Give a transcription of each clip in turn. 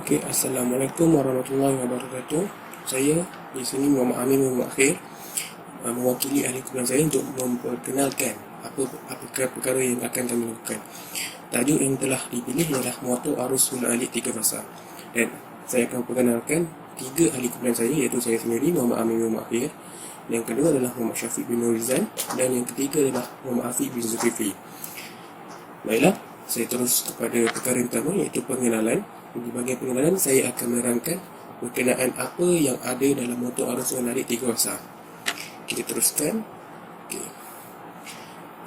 Okey, Assalamualaikum warahmatullahi wabarakatuh. Saya di sini Muhammad Amin Muhammad Akhir, mewakili ahli kemudian saya untuk memperkenalkan apa perkara yang akan kami lakukan. Tajuk yang telah dipilih ialah motor arus guna alik 3 fasa. Dan saya akan perkenalkan 3 ahli kemudian saya, iaitu saya sendiri Muhammad Amin Muhammad Akhir. Yang kedua adalah Muhammad Syafiq bin Nurizan, dan yang ketiga adalah Muhammad Afiq bin Zulkifli. Baiklah, saya terus kepada perkara yang pertama, iaitu pengenalan. Di bahagian pengenalan, saya akan menerangkan berkenaan apa yang ada dalam motor arus guna alik 3 fasa. Kita teruskan. Okay.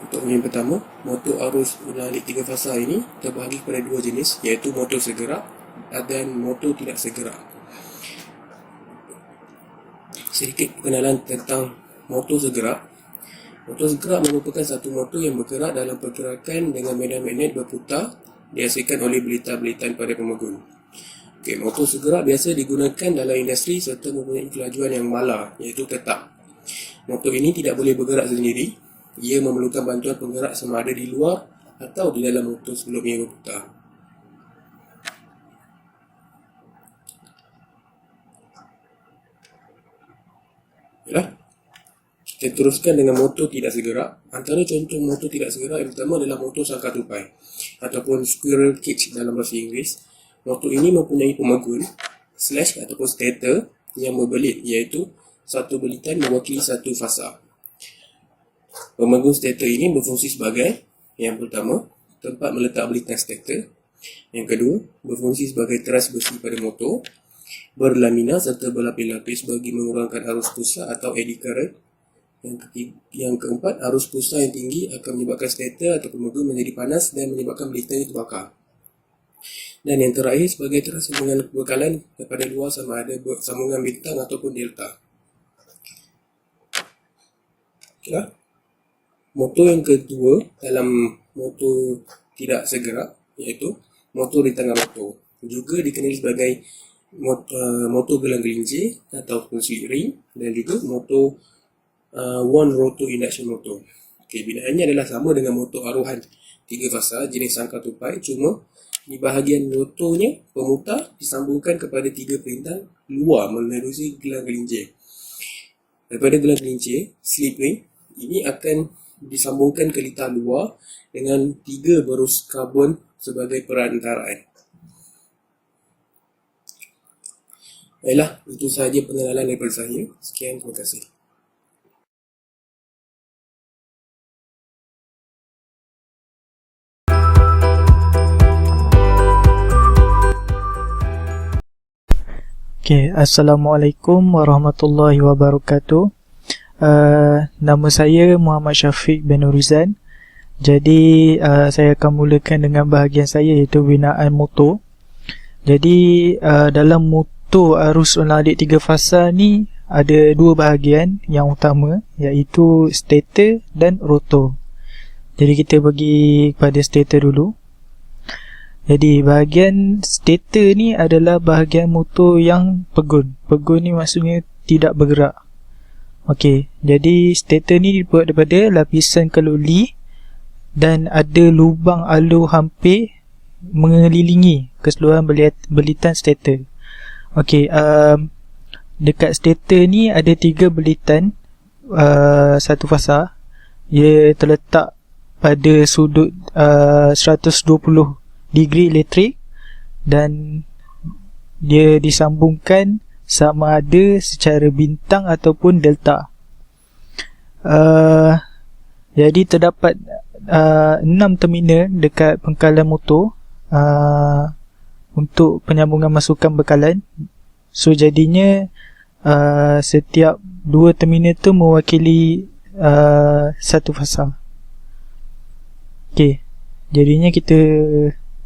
Untuk yang pertama, motor arus guna alik 3 fasa ini terbahagi pada 2 jenis, iaitu motor segerak dan motor tidak segerak. Sedikit pengenalan tentang motor segerak. Motor segerak merupakan satu motor yang bergerak dalam pergerakan dengan medan magnet berputar dihasilkan oleh belitan-belitan pada pemegun. Okay, motor segerak biasa digunakan dalam industri serta mempunyai kelajuan yang malar, iaitu tetap. Motor ini tidak boleh bergerak sendiri. Ia memerlukan bantuan penggerak sama ada di luar atau di dalam motor sebelum ia berputar. Yalah. Kita teruskan dengan motor tidak segerak. Antara contoh motor tidak segerak yang pertama adalah motor sangkar tupai ataupun squirrel cage dalam bahasa Inggeris. Motor ini mempunyai pemegun slash ataupun stator yang berbelit, iaitu satu belitan mewakili satu fasa. Pemegun stator ini berfungsi sebagai, yang pertama, tempat meletak belitan stator. Yang kedua, berfungsi sebagai teras besi pada motor, berlamina serta berlapis-lapis bagi mengurangkan arus pusat atau eddy current. Yang keempat, arus pusat yang tinggi akan menyebabkan stator atau pemegun menjadi panas dan menyebabkan belitan itu terbakar. Dan yang terakhir, sebagai teras sambungan kebekalan daripada luar sama ada sambungan bintang ataupun delta. Okay. Motor yang kedua dalam motor tidak segerak, iaitu motor di tengah motor, juga dikenali sebagai motor gelang gelincir ataupun slip ring, dan juga motor one rotor induction motor. Okay, binaannya adalah sama dengan motor aruhan 3 fasa jenis sangkar tupai, cuma di bahagian rotornya pemutar disambungkan kepada 3 perintah luar menerusi gelang gelincir. Daripada gelang gelincir, slip ring ini akan disambungkan ke litar luar dengan 3 berus karbon sebagai perantaraan. Baiklah, itu sahaja pengenalan daripada saya. Sekian, terima kasih. Okay, Assalamualaikum warahmatullahi wabarakatuh. Nama saya Muhammad Syafiq bin Nurizan. Jadi saya akan mulakan dengan bahagian saya, iaitu binaan motor. Jadi dalam motor arus guna alik 3 fasa ni ada 2 bahagian yang utama, iaitu stator dan rotor. Jadi kita bagi pada stator dulu. Jadi bahagian stator ni adalah bahagian motor yang pegun. Pegun ni maksudnya tidak bergerak. Okey, jadi stator ni dibuat daripada lapisan keloli dan ada lubang alur hampir mengelilingi keseluruhan belitan stator. Okey, dekat stator ni ada 3 belitan satu fasa. Ia terletak pada sudut 120 degree elektrik dan dia disambungkan sama ada secara bintang ataupun delta. Jadi terdapat 6 terminal dekat pangkalan motor untuk penyambungan masukan bekalan. So jadinya setiap 2 terminal tu mewakili satu fasa. Okey, jadinya kita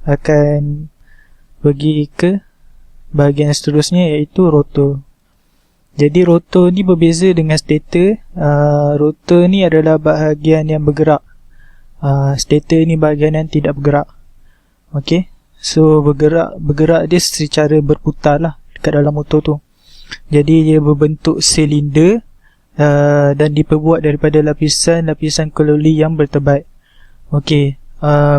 akan pergi ke bahagian seterusnya, iaitu rotor. Jadi rotor ni berbeza dengan stator. Rotor ni adalah bahagian yang bergerak. Stator ni bahagian yang tidak bergerak. Okey, so bergerak dia secara berputar lah dekat dalam motor tu. Jadi dia berbentuk silinder dan diperbuat daripada lapisan keloli yang bertebat. Okey,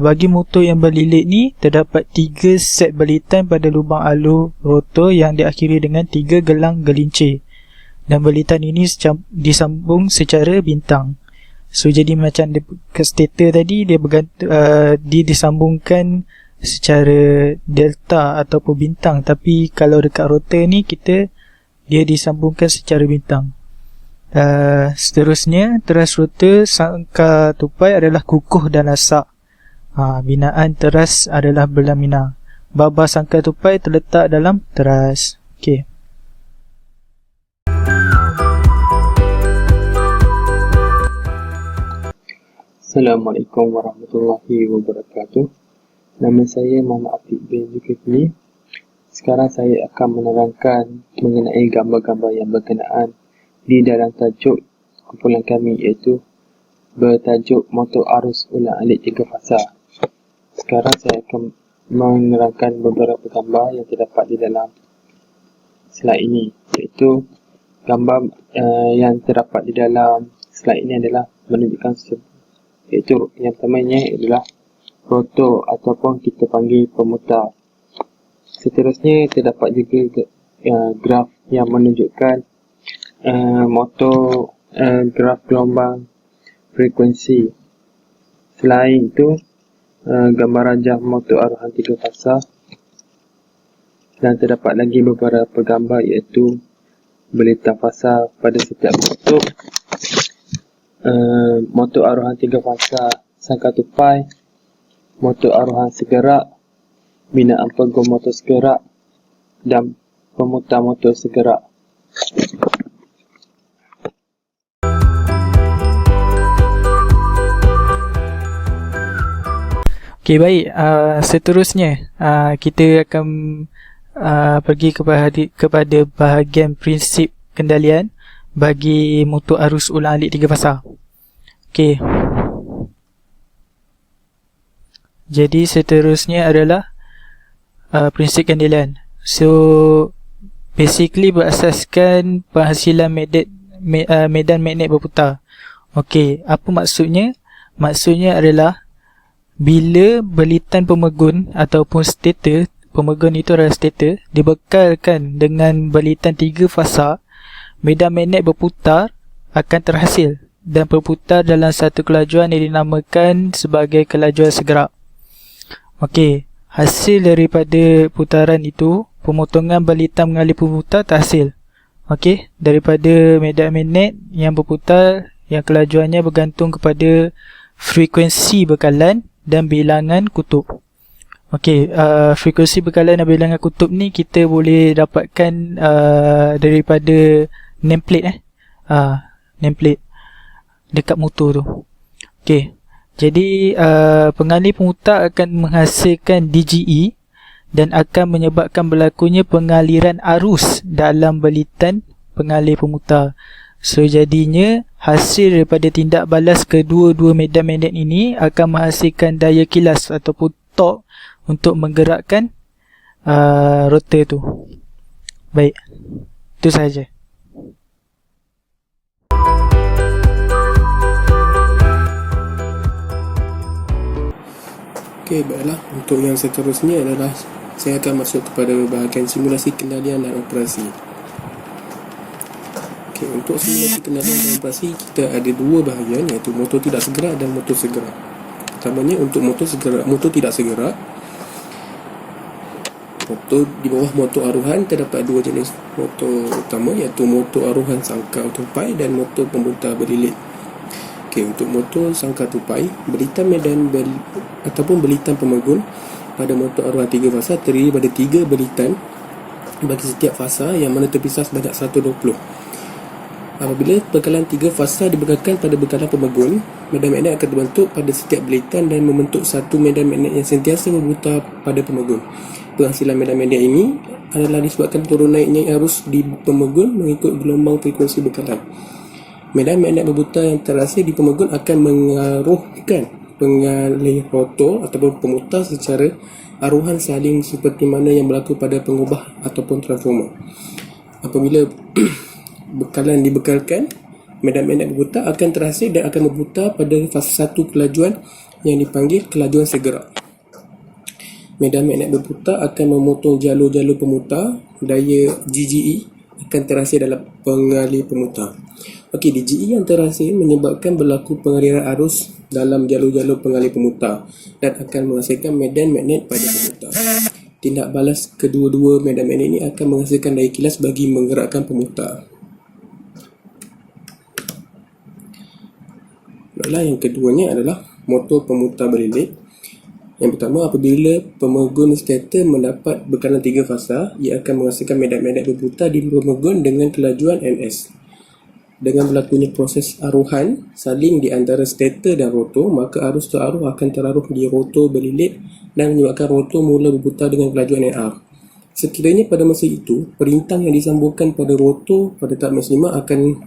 bagi motor yang berlilit ni, terdapat 3 set belitan pada lubang alur rotor yang diakhiri dengan 3 gelang gelincir, dan belitan ini disambung secara bintang. So jadi macam dekat stator tadi, dia dia disambungkan secara delta ataupun bintang, tapi kalau dekat rotor ni dia disambungkan secara bintang. Seterusnya, teras rotor sangka tupai adalah kukuh dan lasak. Binaan teras adalah berlamina. Baba sangka tupai terletak dalam teras. Okey. Assalamualaikum warahmatullahi wabarakatuh. Nama saya Muhammad Afiq bin Zulkifli. Sekarang saya akan menerangkan mengenai gambar-gambar yang berkenaan di dalam tajuk kumpulan kami, iaitu bertajuk motor arus ulang-alik 3 fasa. Sekarang saya akan menerangkan beberapa gambar yang terdapat di dalam slide ini, iaitu gambar yang terdapat di dalam slide ini adalah menunjukkan iaitu yang pertamanya adalah rotor ataupun kita panggil pemutar. Seterusnya terdapat juga graf yang menunjukkan motor, graf gelombang frekuensi. Selain itu, gambar rajah motor aruhan 3 fasa, dan terdapat lagi beberapa gambar iaitu belitan fasa pada setiap motor, motor aruhan 3 fasa sangka tupai, motor aruhan segerak, binaan pegun motor segerak, dan pemutar motor segerak. Okey, baik. Seterusnya, kita akan pergi kepada bahagian prinsip kendalian bagi motor arus ulang-alik 3 fasa. Okey. Jadi seterusnya adalah prinsip kendalian. So basically berasaskan penghasilan medan magnet berputar. Okey, apa maksudnya? Maksudnya adalah bila belitan pemegun ataupun stator, pemegun itu adalah stator, dibekalkan dengan belitan 3 fasa, medan magnet berputar akan terhasil dan berputar dalam satu kelajuan yang dinamakan sebagai kelajuan segerak. Okey, hasil daripada putaran itu, pemotongan belitan mengalir pemutar terhasil. Okey, daripada medan magnet yang berputar yang kelajuannya bergantung kepada frekuensi bekalan dan bilangan kutub. Okey, frekuensi bekalan dan bilangan kutub ni kita boleh dapatkan daripada nameplate nameplate dekat motor tu. Okey, jadi pengalih pemutar akan menghasilkan DGE dan akan menyebabkan berlakunya pengaliran arus dalam belitan pengalih pemutar. So jadinya hasil daripada tindak balas kedua-dua medan magnet ini akan menghasilkan daya kilas ataupun torque untuk menggerakkan rotor tu. Baik, itu sahaja. Okey, baiklah. Untuk yang seterusnya adalah saya akan masuk kepada bahagian simulasi kendalian dan operasi. Okey, untuk simulasi kendalian dan operasi kita ada 2 bahagian, iaitu motor tidak segerak dan motor segerak. Pertamanya untuk motor tidak segerak, motor di bawah motor aruhan terdapat 2 jenis motor utama, iaitu motor aruhan sangka tupai dan motor pemutar berlilit. Okey, untuk motor sangka tupai, belitan medan ataupun belitan pemegun pada motor aruhan 3 fasa terdiri pada 3 belitan bagi setiap fasa yang mana terpisah sebanyak 120. Apabila bekalan 3 fasa dibekalkan pada bekalan pemegun, medan magnet akan terbentuk pada setiap belitan dan membentuk satu medan magnet yang sentiasa berputar pada pemegun. Penghasilan medan magnet ini adalah disebabkan turun naiknya arus di pemegun mengikut gelombang frekuensi bekalan. Medan magnet berputar yang terhasil di pemegun akan mengaruhkan pengalih rotor ataupun pemutar secara aruhan saling seperti mana yang berlaku pada pengubah ataupun transformer. Apabila bekalan dibekalkan, medan magnet berputar akan terhasil dan akan berputar pada fasa 1 kelajuan yang dipanggil kelajuan segera. Medan magnet berputar akan memotong jalur-jalur pemutar. Daya GGE akan terasa dalam pengalih pemutar. Okey, DGE yang terasa menyebabkan berlaku pengaliran arus dalam jalur-jalur pengalih pemutar dan akan menghasilkan medan magnet pada pemutar. Tindak balas kedua-dua medan magnet ini akan menghasilkan daya kilas bagi menggerakkan pemutar. Baiklah, yang keduanya adalah motor pemutar berlilit. Yang pertama, apabila pemegun stator mendapat bekalan 3 fasa, ia akan menghasilkan medan magnet berputar di pemegun dengan kelajuan ns. Dengan berlakunya proses aruhan saling di antara stator dan rotor, maka arus teraruh akan teraruh di rotor berlilit dan menyebabkan rotor mula berputar dengan kelajuan NR. Sekiranya pada masa itu, perintah yang disambungkan pada rotor pada tahap maksima akan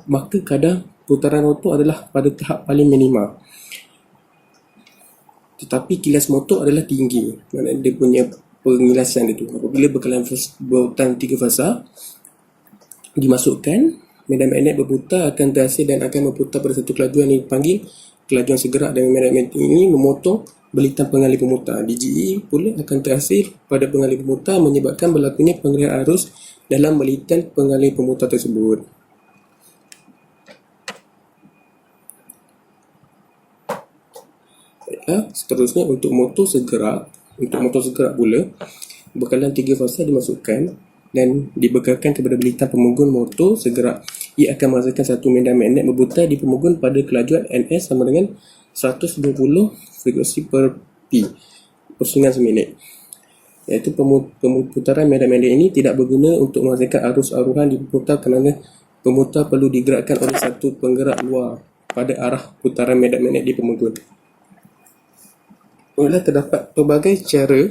maka kadar putaran rotor adalah pada tahap paling minima. Tetapi kilas motor adalah tinggi. Maksudnya dia punya pengilasan dia tu. Apabila bekalan berutan 3 fasa dimasukkan, medan magnet berputar akan terhasil dan akan berputar pada satu kelajuan yang dipanggil kelajuan segera, dan medan magnet ini memotong belitan pengalih pemutar. DGE pula akan terhasil pada pengalih pemutar menyebabkan berlakunya pengaliran arus dalam belitan pengalih pemutar tersebut. Seterusnya untuk motor segera. Untuk motor segera pula, bekalan 3 fasa dimasukkan dan dibekalkan kepada belitan pemegun motor segera. Ia akan menghasilkan satu medan magnet berputar di pemegun pada kelajuan ns sama dengan 120 frekuensi per P persungan seminit. Iaitu pemutaran medan magnet ini tidak berguna untuk menghasilkan arus aruhan di pemutar kerana pemutar perlu digerakkan oleh satu penggerak luar pada arah putaran medan magnet di pemegun. Terdapat pelbagai cara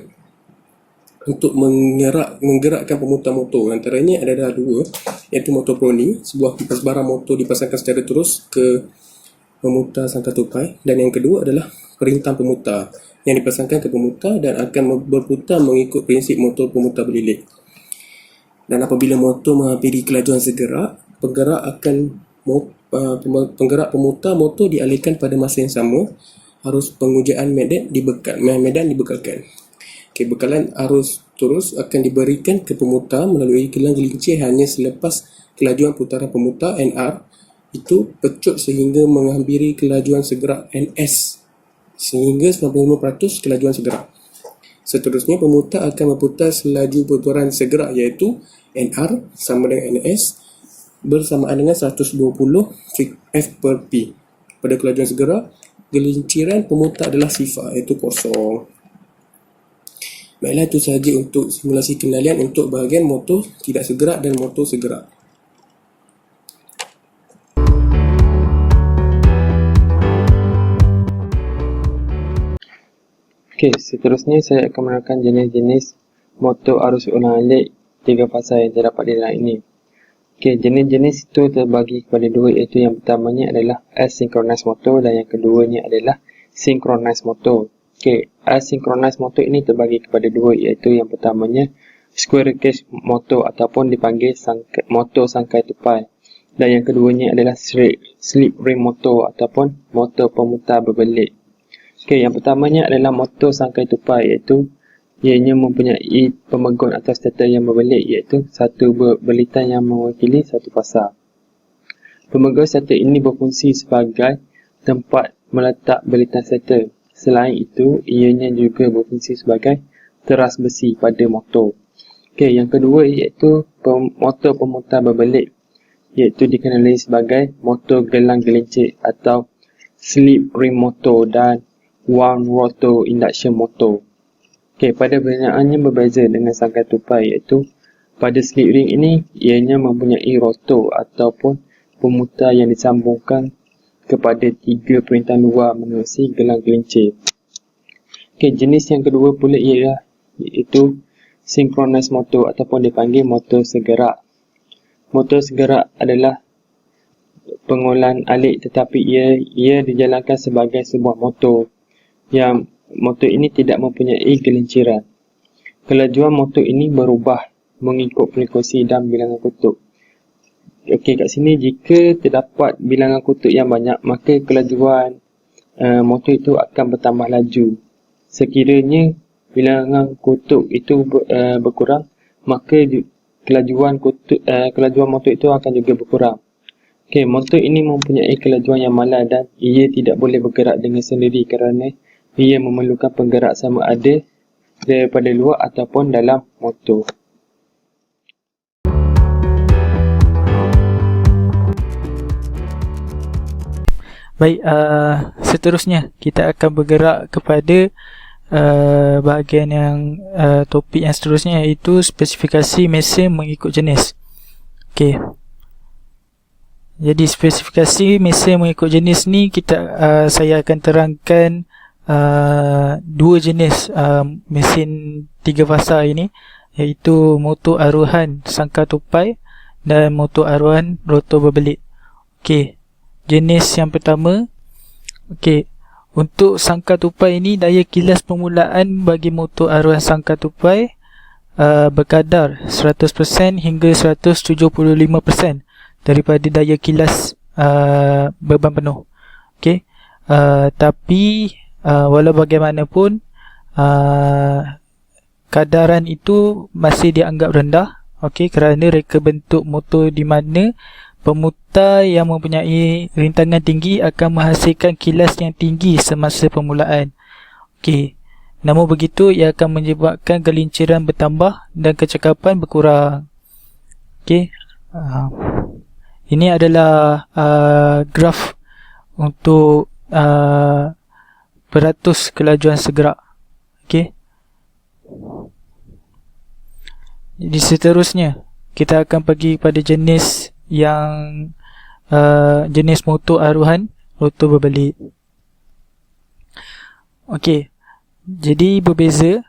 untuk menggerakkan pemutar motor. Antaranya adalah 2, iaitu motor proni, sebuah kipas barang motor dipasangkan secara terus ke pemutar sangkar tupai, dan yang kedua adalah perintah pemutar yang dipasangkan ke pemutar dan akan berputar mengikut prinsip motor pemutar berlilit. Dan apabila motor menghampiri kelajuan segera, penggerak pemutar motor dialihkan pada masa yang sama. Arus pengujaan medan dibekalkan. Bekalan arus terus akan diberikan ke pemutar melalui gelang gelincir hanya selepas kelajuan putaran pemutar NR itu pecut sehingga menghampiri kelajuan segera NS sehingga 95% kelajuan segera. Seterusnya, pemutar akan berputar selaju putaran segera iaitu NR sama dengan NS bersamaan dengan 120 F per P. Pada kelajuan segera, gelinciran pemutar adalah sifar, iaitu kosong. Baiklah, itu sahaja untuk simulasi kendalian untuk bahagian motor tidak segera dan motor segera. Okey, seterusnya saya akan menerangkan jenis-jenis motor arus ulang-alik 3 fasa yang terdapat di dalam ini. Okey, jenis-jenis itu terbagi kepada 2, iaitu yang pertamanya adalah asynchronous motor dan yang keduanya adalah synchronous motor. Okey, asynchronous motor ini terbagi kepada 2, iaitu yang pertamanya squirrel cage motor ataupun dipanggil motor sangkai tupai, dan yang keduanya adalah slip ring motor ataupun motor pemutar berbelit. Okey, yang pertamanya adalah motor sangkai tupai, iaitu ianya mempunyai pemegun atau stator yang berbelit, iaitu satu belitan yang mewakili satu fasa. Pemegun stator ini berfungsi sebagai tempat meletak belitan stator. Selain itu, ianya juga berfungsi sebagai teras besi pada motor. Okey, yang kedua iaitu motor pemutar berbelit, iaitu dikenali sebagai motor gelang gelincir atau slip ring motor dan wound rotor induction motor. Okey, pada kenyataannya berbeza dengan sangkai tupai, iaitu pada slip ring ini ianya mempunyai rotor ataupun pemutar yang disambungkan kepada 3 perintah luar menerusi gelang gelincir. Okey, jenis yang kedua pula ialah iaitu synchronous motor ataupun dipanggil motor segerak. Motor segerak adalah pengulangan alik, tetapi ia dijalankan sebagai sebuah motor yang motor ini tidak mempunyai gelinciran. Kelajuan motor ini berubah mengikut frekuensi dan bilangan kutub. Okey, kat sini jika terdapat bilangan kutub yang banyak, maka kelajuan motor itu akan bertambah laju. Sekiranya bilangan kutub itu berkurang, maka kelajuan motor itu akan juga berkurang. Okey, motor ini mempunyai kelajuan yang malas dan ia tidak boleh bergerak dengan sendiri kerana ia memerlukan penggerak sama ada daripada luar ataupun dalam motor. Baik, seterusnya kita akan bergerak kepada bahagian yang topik yang seterusnya, iaitu spesifikasi mesin mengikut jenis. Okey. Jadi spesifikasi mesin mengikut jenis ni saya akan terangkan dua jenis mesin 3 fasa ini, iaitu motor aruhan sangkar tupai dan motor aruhan rotor berbelit. Okey. Jenis yang pertama, okey, untuk sangkar tupai ini, daya kilas permulaan bagi motor aruhan sangkar tupai berkadar 100% hingga 175% daripada daya kilas beban penuh. Okey. Tapi walau bagaimanapun kadaran itu masih dianggap rendah, okey, kerana reka bentuk motor di mana pemutar yang mempunyai rintangan tinggi akan menghasilkan kilas yang tinggi semasa permulaan. Okey. Namun begitu, ia akan menyebabkan gelinciran bertambah dan kecekapan berkurang. Okey. Ini adalah graf untuk peratus kelajuan segerak. Okey. Jadi seterusnya kita akan pergi pada jenis yang jenis motor aruhan rotor berbelit. Okey. Jadi berbeza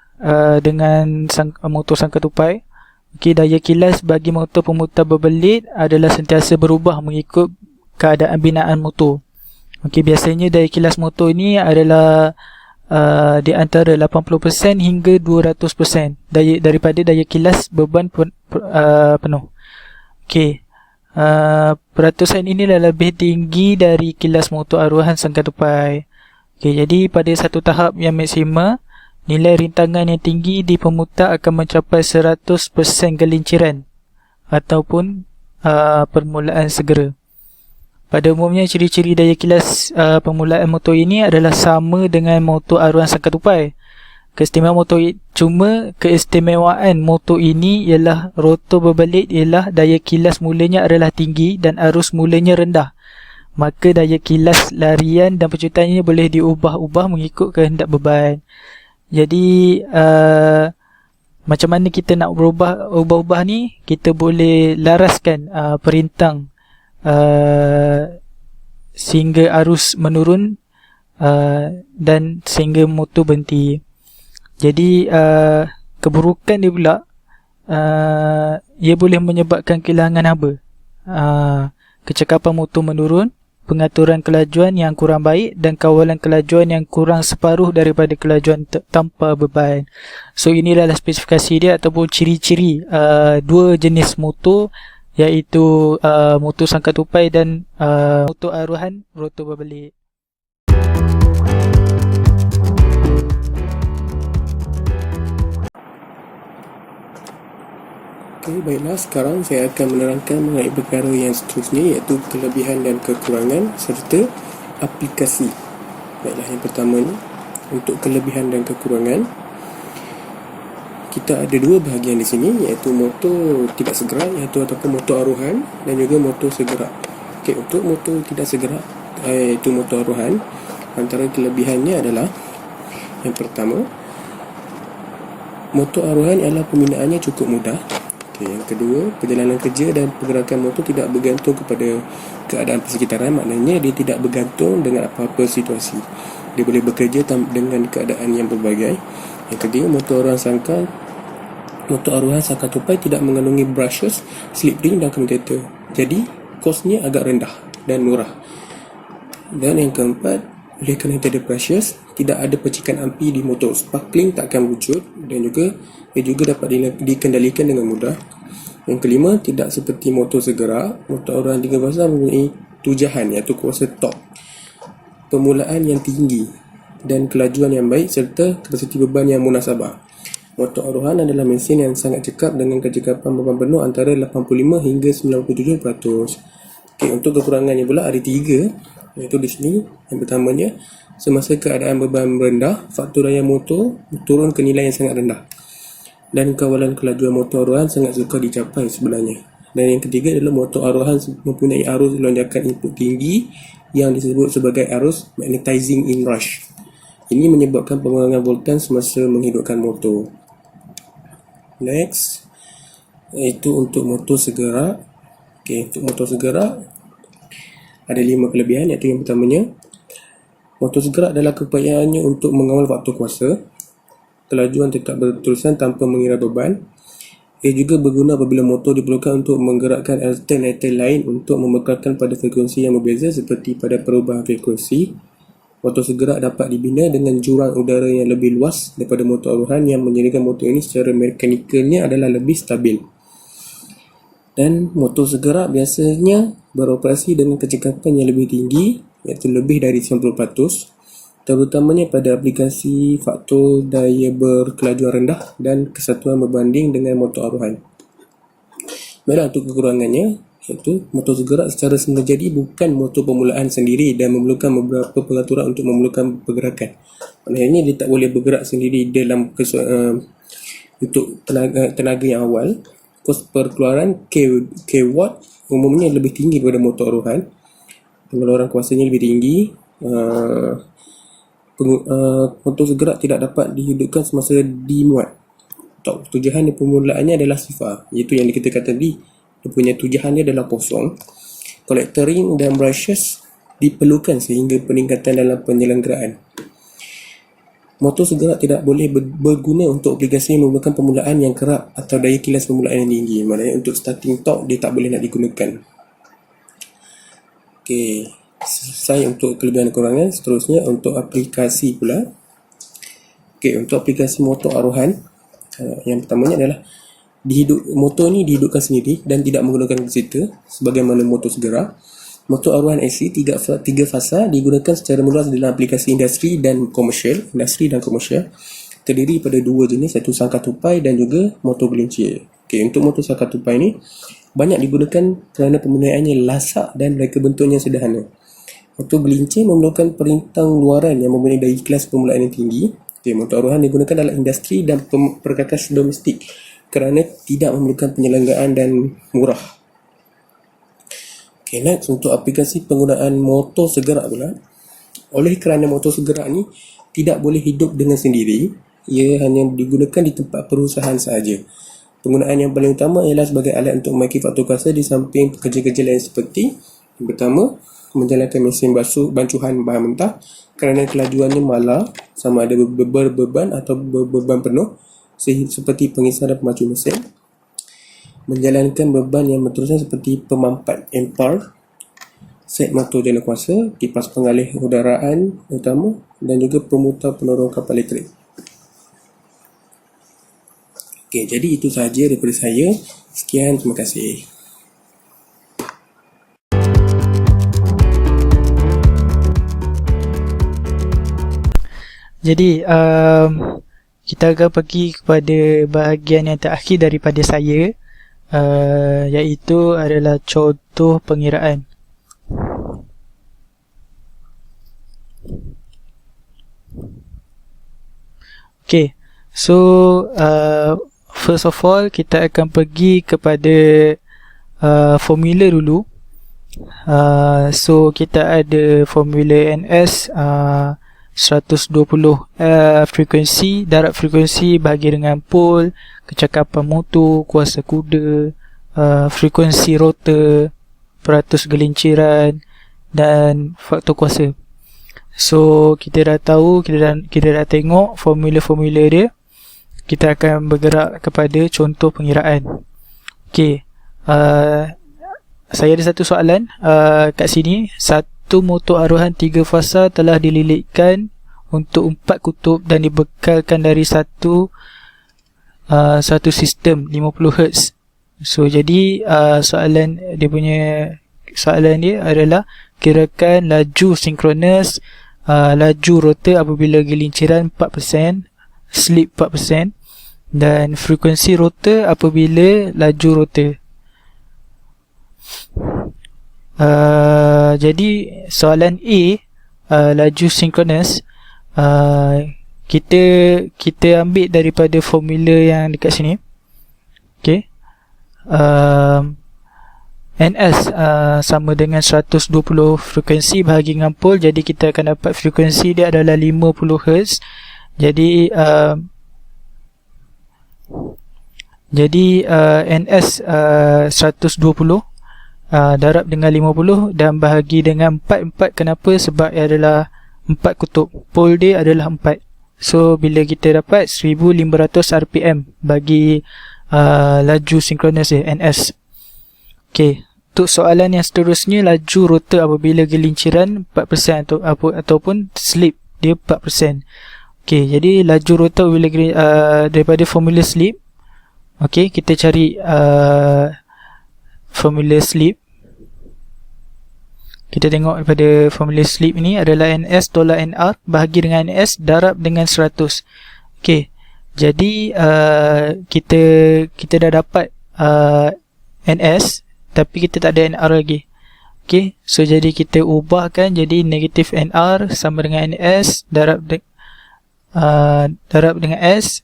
dengan motor sangkar tupai. Okey, daya kilas bagi motor pemutar berbelit adalah sentiasa berubah mengikut keadaan binaan motor. Okey, biasanya daya kilas motor ini adalah di antara 80% hingga 200% daripada daya kilas beban penuh. Okey, peratusan ini adalah lebih tinggi dari kilas motor aruhan sangkar tupai. Okey, jadi pada satu tahap yang maksima, nilai rintangan yang tinggi di pemutar akan mencapai 100% gelinciran ataupun permulaan segera. Pada umumnya, ciri-ciri daya kilas permulaan motor ini adalah sama dengan motor aruhan sangkar tupai. Keistimewaan motor ini ialah rotor berbelit ialah daya kilas mulanya adalah tinggi dan arus mulanya rendah. Maka daya kilas larian dan pecutannya boleh diubah-ubah mengikut kehendak beban. Jadi macam mana kita nak ubah-ubah ni, kita boleh laraskan perintang sehingga arus menurun dan sehingga motor berhenti. Jadi keburukan dia pula, ia boleh menyebabkan kehilangan haba, kecekapan motor menurun, pengaturan kelajuan yang kurang baik dan kawalan kelajuan yang kurang separuh daripada kelajuan tanpa beban. So ini adalah spesifikasi dia ataupun ciri-ciri dua jenis motor, iaitu motor sangkar tupai dan motor aruhan rotor berbelit. Okey, baiklah, sekarang saya akan menerangkan mengenai perkara yang seterusnya, iaitu kelebihan dan kekurangan serta aplikasi. Baiklah, yang pertama ni, untuk kelebihan dan kekurangan, kita ada dua bahagian di sini, iaitu motor tidak segera, iaitu ataupun motor aruhan, dan juga motor segera. Okey, untuk motor tidak segera, iaitu motor aruhan, antara kelebihannya adalah, yang pertama, motor aruhan ialah pembinaannya cukup mudah. Yang kedua, perjalanan kerja dan pergerakan motor tidak bergantung kepada keadaan persekitaran, maknanya dia tidak bergantung dengan apa-apa situasi. Dia boleh bekerja dengan keadaan yang berbagai. Yang ketiga, motor aruhan sangkar tupai tidak mengandungi brushes, slip ring dan commutator. Jadi, kosnya agak rendah dan murah. Dan yang keempat, oleh kerana tiada brushes, tidak ada percikan api di motor, sparkling tak akan wujud, dan juga ia juga dapat dikendalikan dengan mudah. Yang kelima, tidak seperti motor segera, motor aruhan 3 fasa mempunyai tujahan, iaitu kuasa torque. permulaan yang tinggi dan kelajuan yang baik serta kapasiti beban yang munasabah. Motor arohan adalah mesin yang sangat cekap dengan kecekapan beban penuh antara 85 hingga 97%. Untuk kekurangannya pula ada 3, iaitu di sini. Yang pertamanya, semasa keadaan beban rendah, faktor daya motor turun ke nilai yang sangat rendah dan kawalan kelajuan motor arohan sangat sukar dicapai sebenarnya. Dan yang ketiga adalah motor arohan mempunyai arus lonjakan input tinggi yang disebut sebagai arus magnetizing inrush. Ini menyebabkan pengurangan voltan semasa menghidupkan motor. Next, iaitu untuk motor segerak. Untuk motor segerak ada 5 kelebihan, iaitu yang pertamanya, motor segerak adalah keupayaannya untuk mengawal faktor kuasa. Kelajuan tetap berterusan tanpa mengira beban. Ia juga berguna apabila motor diperlukan untuk menggerakkan alternator lain untuk membekalkan pada frekuensi yang berbeza seperti pada perubahan frekuensi. Motor segerak dapat dibina dengan jurang udara yang lebih luas daripada motor arohan yang menjadikan motor ini secara mekanikalnya adalah lebih stabil. Dan motor segerak biasanya beroperasi dengan kecekapan yang lebih tinggi, iaitu lebih dari 90%, terutamanya pada aplikasi faktor daya berkelajuan rendah dan kesatuan berbanding dengan motor arohan. Baiklah, untuk kekurangannya, iaitu motor segerak secara sengaja bukan motor permulaan sendiri dan memerlukan beberapa pengaturan untuk memerlukan pergerakan. Maknanya dia tak boleh bergerak sendiri dalam untuk tenaga yang awal. Kos perkeluaran kW umumnya lebih tinggi daripada motor arohan. Pengeluaran kuasanya lebih tinggi. Motor segerak tidak dapat dihidupkan semasa dimuat. Tujuan permulaannya adalah sifar, iaitu yang kita kata tadi, dia punya tujuan dia adalah kosong. Collector ring dan brushes diperlukan sehingga peningkatan dalam penyelenggaraan. Motor segerak tidak boleh berguna untuk aplikasi yang memerlukan permulaan yang kerap atau daya kilas permulaan yang tinggi. Maknanya untuk starting torque dia tak boleh nak digunakan. Selesai untuk kelebihan dan kekurangan. Seterusnya untuk aplikasi pula. Untuk aplikasi motor arohan, yang pertamanya adalah motor ni dihidupkan sendiri dan tidak menggunakan resistor sebagaimana motor segerak. Motor arohan AC 3 fasa digunakan secara meluas dalam aplikasi industri dan komersial. Terdiri pada 2 jenis, iaitu sangkar tupai dan juga motor gelincir. Untuk motor sangkar tupai ni banyak digunakan kerana penggunaannya lasak dan reka bentuknya sederhana. Motor gelincir memerlukan perintang luaran yang mempunyai daya kelas permulaan yang tinggi. Motor arohan digunakan dalam industri dan perkakas domestik kerana tidak memerlukan penyelenggaraan dan murah. Next, untuk aplikasi penggunaan motor segerak pula. Oleh kerana motor segerak ni tidak boleh hidup dengan sendiri, ia hanya digunakan di tempat perusahaan sahaja. Penggunaan yang paling utama ialah sebagai alat untuk memaiki faktor kuasa di samping kerja-kerja lain seperti, yang pertama, menjalankan mesin bancuhan bahan mentah kerana kelajuannya malar, sama ada berbeban atau berbeban penuh, seperti pengisar dan pemacu mesin. Menjalankan beban yang berterusan seperti pemampat empar, set motor jana kuasa, kipas pengalih udaraan utama dan juga pemutar penorong kapal elektrik. Jadi itu sahaja daripada saya. Sekian, terima kasih. Jadi kita akan pergi kepada bahagian yang terakhir daripada saya, iaitu adalah contoh pengiraan. So first of all kita akan pergi kepada formula dulu. So kita ada formula NS 120 frekuensi, darat frekuensi bahagi dengan pole, kecakapan motor, kuasa kuda, frekuensi rotor, peratus gelinciran dan faktor kuasa. So kita dah tahu, kita dah tengok formula-formula dia. Kita akan bergerak kepada contoh pengiraan. Saya ada satu soalan kat sini. Satu motor arohan 3 fasa telah dililitkan untuk 4 kutub dan dibekalkan dari satu sistem 50Hz. So jadi soalan dia adalah kirakan laju sinkronis laju rotor apabila gelinciran 4%, slip 4%, dan frekuensi rotor apabila laju rotor. Jadi soalan A, laju sinkronus, kita ambil daripada formula yang dekat sini. Okay. NS sama dengan 120 frekuensi bahagi dengan pole, jadi kita akan dapat frekuensi dia adalah 50 Hz. Jadi NS 120 darab dengan 50 dan bahagi dengan 4. Kenapa? Sebab ia adalah 4 kutub, pole dia adalah 4. So bila kita dapat 1500 RPM bagi laju sinkronus dia, NS. Okay, untuk soalan yang seterusnya, laju rotor apabila gelinciran 4% ataupun slip dia 4%. Okay, jadi laju rotor apabila daripada formula slip. Okay, kita cari formula slip. Kita tengok daripada formula slip ni adalah NS tolak NR bahagi dengan NS darab dengan 100. Okay, jadi kita dah dapat NS tapi kita tak ada NR lagi. Okay, so jadi kita ubahkan jadi negatif NR sama dengan NS darab dengan S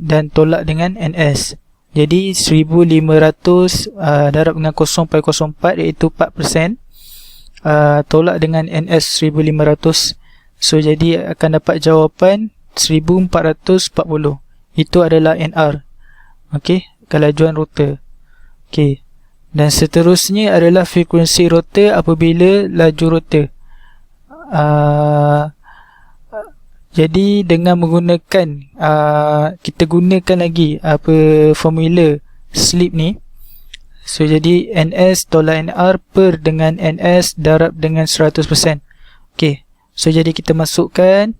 dan tolak dengan NS. Jadi 1500 darab dengan 0.04 iaitu 4%, tolak dengan NS 1500. So jadi akan dapat jawapan 1440. Itu adalah NR. Okey, kelajuan rotor. Okey. Dan seterusnya adalah frekuensi rotor apabila laju rotor. Jadi dengan menggunakan kita gunakan lagi formula slip ni. So jadi NS tolak NR per dengan NS darab dengan 100%. Okey. So jadi kita masukkan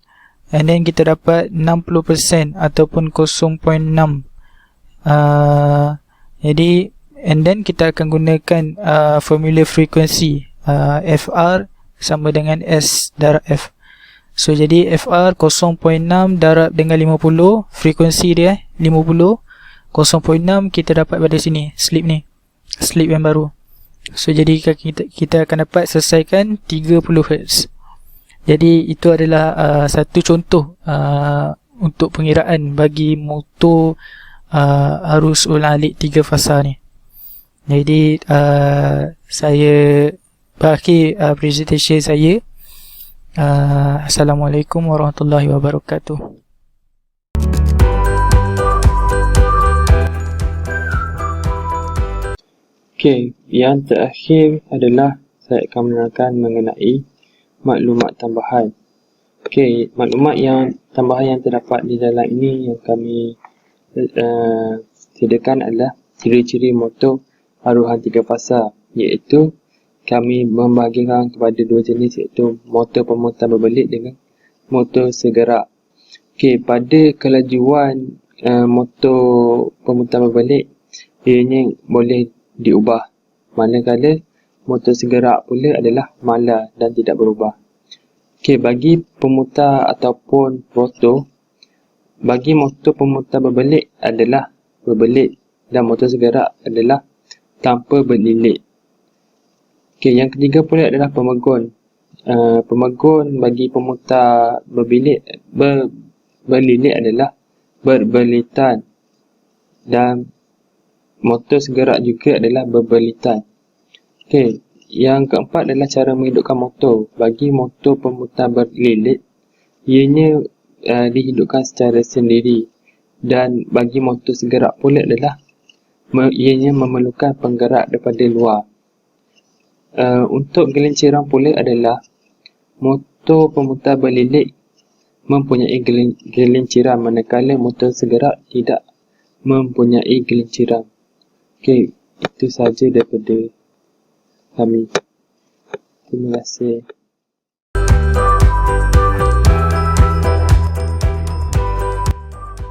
and then kita dapat 60% ataupun 0.6. Jadi and then kita akan gunakan formula frekuensi FR sama dengan S darab F. So jadi FR 0.6 darab dengan 50, frekuensi dia 50, 0.6 kita dapat pada sini, slip ni, slip yang baru. So jadi kita akan dapat selesaikan 30 Hz. Jadi itu adalah satu contoh untuk pengiraan bagi motor arus ulang-alik 3 fasa ni. Jadi saya berakhir presentation saya. Assalamualaikum warahmatullahi wabarakatuh. Okey, yang terakhir adalah saya akan menerangkan mengenai maklumat tambahan. Okey, maklumat tambahan yang terdapat di dalam ini yang kami sediakan adalah ciri-ciri motor aruhan 3 fasa, iaitu kami membahagikan kepada 2 jenis, iaitu motor pemutar berbelit dengan motor segerak. Okey, pada kelajuan motor pemutar berbelit, ianya boleh diubah, manakala motor segerak pula adalah malar dan tidak berubah. Okey, bagi pemutar ataupun rotor, bagi motor pemutar berbelit adalah berbelit dan motor segerak adalah tanpa berlilit. Okey, yang ketiga pula adalah pemegun. Pemegun bagi pemutar berlilit adalah berbelitan dan motor segerak juga adalah berbelitan. Okey, yang keempat adalah cara menghidupkan motor. Bagi motor pemutar berlilit, ianya dihidupkan secara sendiri, dan bagi motor segerak pula adalah ianya memerlukan penggerak daripada luar. Untuk gelinciran pula adalah motor pemutar berlilit mempunyai gelinciran, manakala motor segerak tidak mempunyai gelinciran. Okey, itu sahaja daripada kami. Terima kasih.